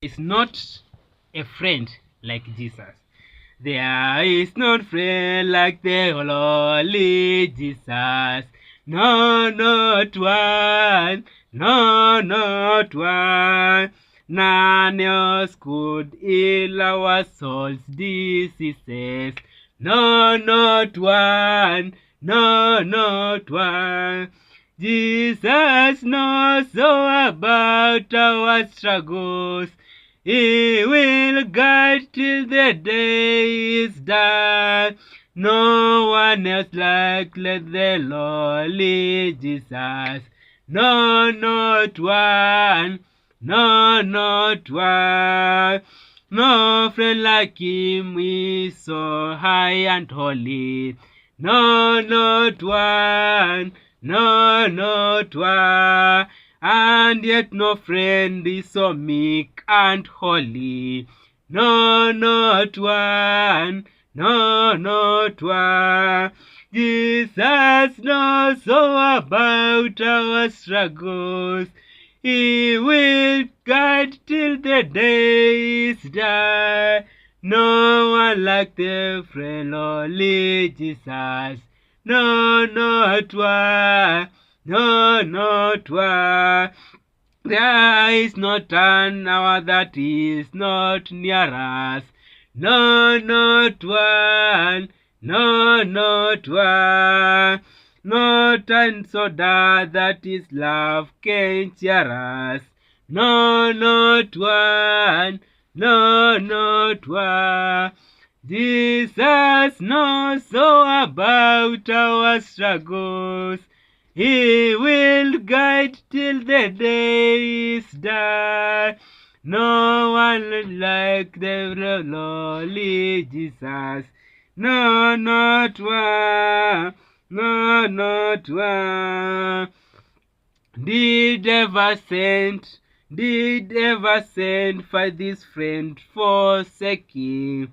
is not a friend like Jesus. There is no friend like the holy Jesus. No, not one. No, not one. None else could heal our soul's diseases. No, not one. No, not one. Jesus knows all about our struggles. He will guide till the day is done. No one else like the lowly Jesus. No, not one. No, not one. No friend like him is so high and holy. No, not one. No, not one. And yet no friend is so meek and holy. No, not one. No, not one. Jesus knows all about our struggles. He will guide till the day is done. No one like the friend only Jesus. No, not one. No, not one. There is not an hour that is not near us. No, not one. No, not one. No time so dark that his love can cheer us. No, not one. No, not one. Jesus knows all about our struggles. He will guide till the day is done. No one like the lowly Jesus. No, not one. No, not one. Did ever send for this friend forsaking?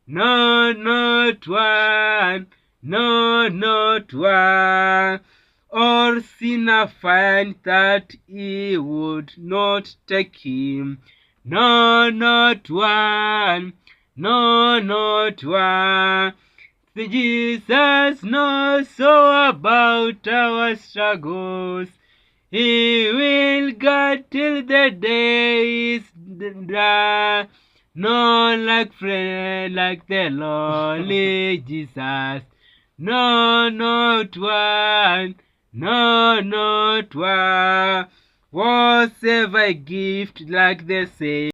No, not one. No, not one. Or sinner find that he would not take him. No, not one. No, not one. Jesus knows all about our struggles. He will guide till the day is done. No like friend like the lowly Jesus. No, not one. No, not one. Whatever gift like the same.